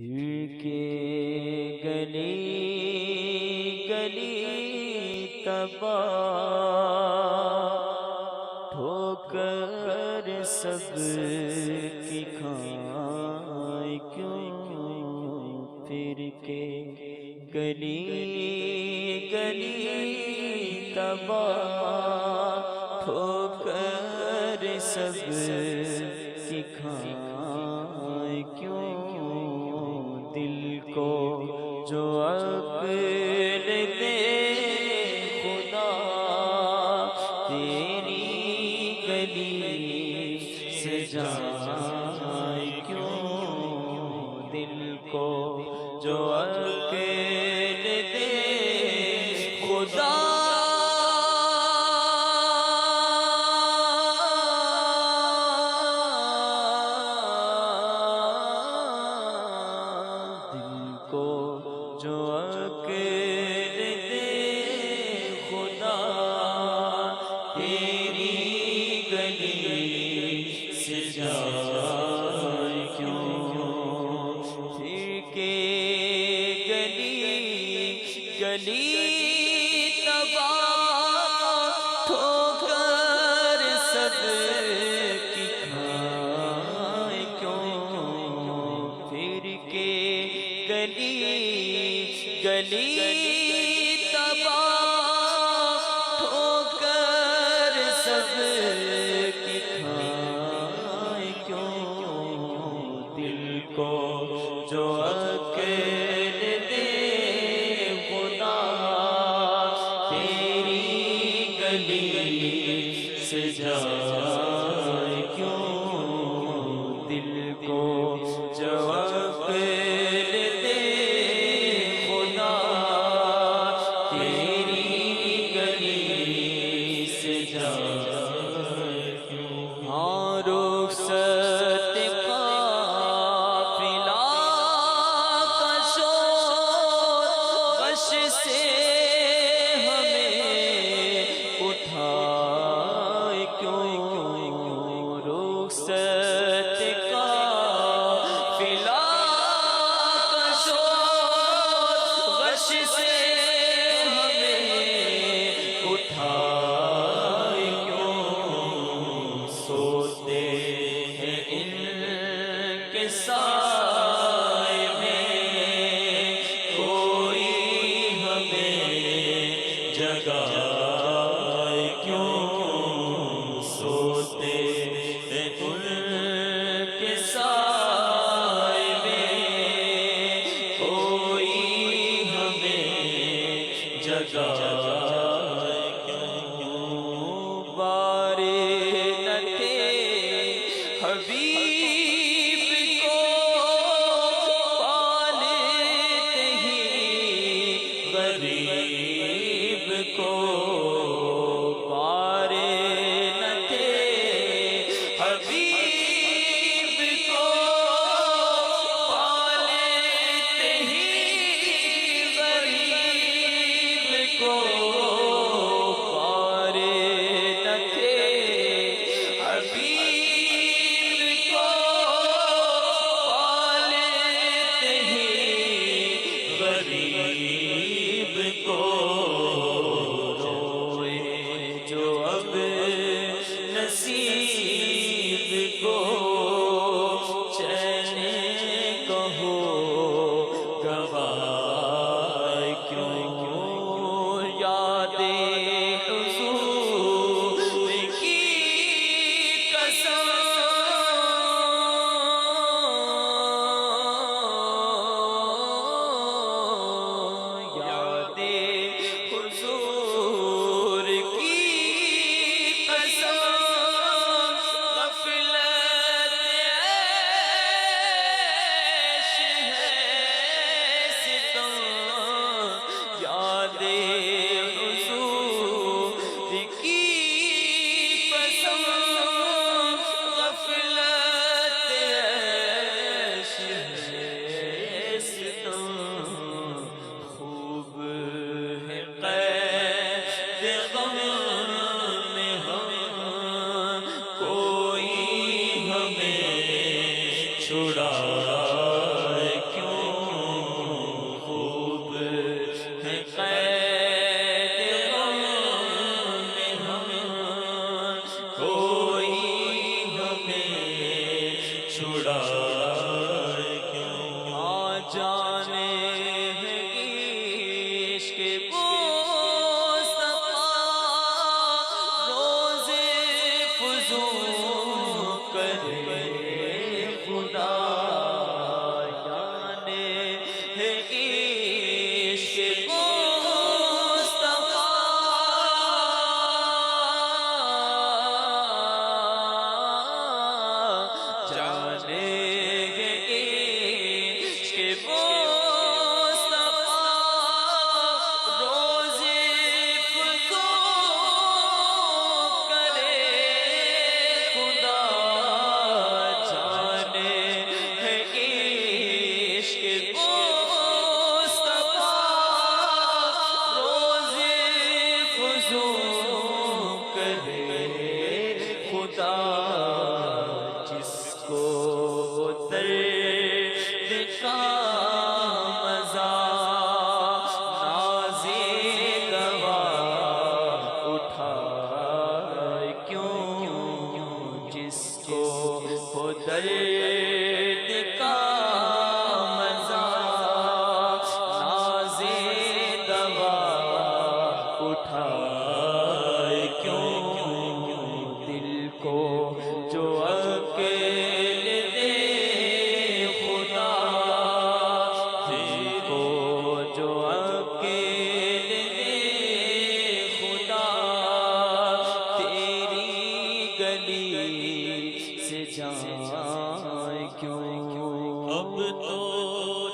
پھر کے گلی گلی تباہ ٹھوکر سب کی کھائے کیوں پھر کے گلی گلی تباہ ٹھوکر سب کی کھائے کیوں دل کو جو عقل دے خدا تیری گلی سے جائے کیوں دل کو جو عقل دے خدا جو عقل دے خدا تیری گلی سے جائے کیوں پھر کے گلی گلی تباہ ٹھوکر سب کی کھائے کیوں پھر کے گلی گلی تباہ ٹھوکر سب کی کھائے کیوں دل کو جو عقل دے خدا تیری گلی سے جائے کیوں دل کو جو عقل رخصت قافلہ کا شور غش سے ہمیں اٹھائے کیوں رخصت قافلہ کا شور غش سے ہمیں اٹھائے کیوں سوتے ہیں ان کے سائے میں کوئی ہمیں جگائے کیوں سوتے ہیں ان کے سائے میں کوئی ہمیں جگائے حبیب کو پالتے ہی غریب کو پارے نہ تھے حبیب کو پالتے ہی غریب کو پارے نہ تھے حبیب غریب کو روئے جو اب نصیب کو چین کہو گواہ کیوں یاد حضور کی قسم جانے ہیں عشق مصطفیٰ روزے فضول کرے خدا جانے ہیں عشق مصطفیٰ جانے جس کو درد کا مزہ نازِ دوا اٹھائے کیوں جس کو درد کا مزہ نازِ دوا اٹھائے کیوں دل کو جو عقل دے خدا دل کو جو عقل دے خدا تیری گلی سے جائے کیوں اب تو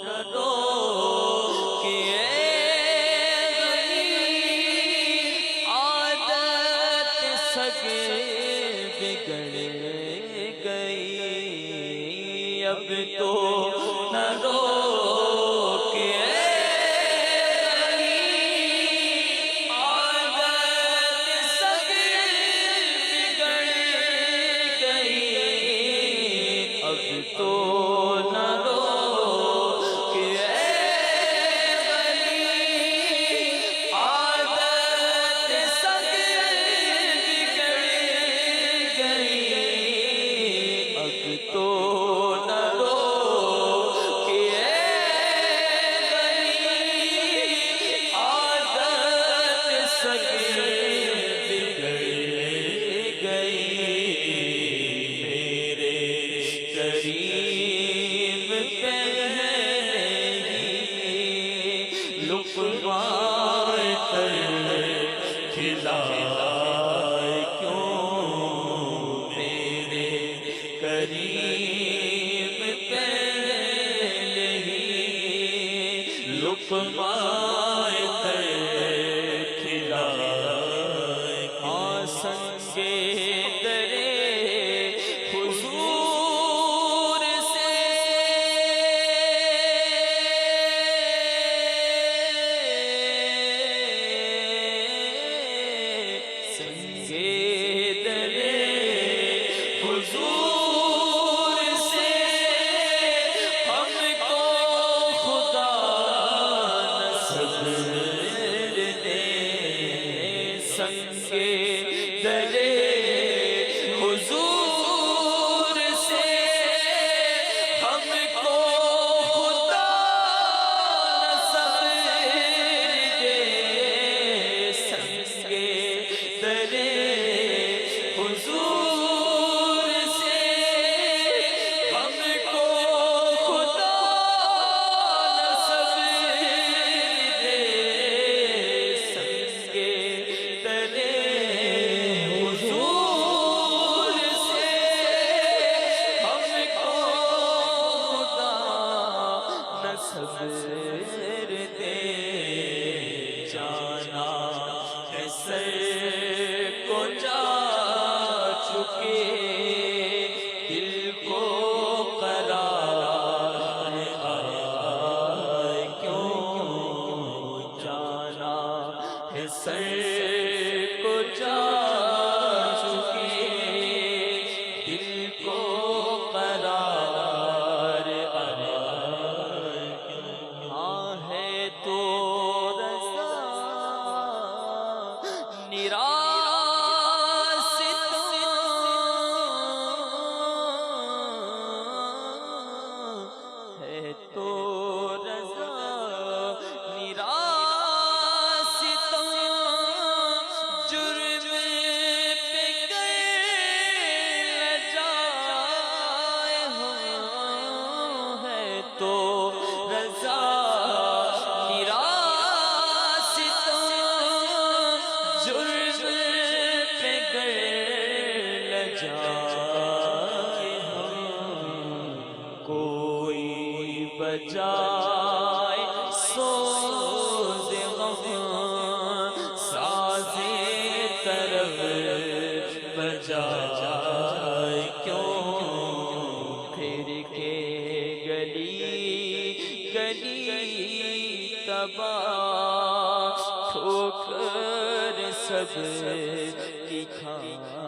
نہ رو کہ عادت سگے بگڑ گئی اب تو نہ رو کہ عادت سگے بگڑ گئی اب تو نہ رو کہ عادت سگے بگڑ گئی اب تو نہ رو کہ عادت سگے بگڑ گئی میرے قریب پہلے ہی لقمہ تر کھلائے کیوں میرے قریب پہلے ہی لقمہ تر کھلائے سنگے درے حضور سے سنگے درے حضور سے ہم کو خدا نصب دے سنگے درے حضور سے ہم کو خدا نصب دے سنگے درے حضور سے ہم کو خدا نصب دے سنگے درے حضور سے ہم کو خدا نصب دے جانا ہے سر کو جا چکے دل کو قرار آئے کیوں جانا ہے سر کو جا چکے دل کو قرار آئے ہاں ہے تو رضا نراستہ ہے تو جائے سوز غم ساز طرب بجائے کیوں پھر کے گلی گلی تباہ ٹھوکر سب کی کھا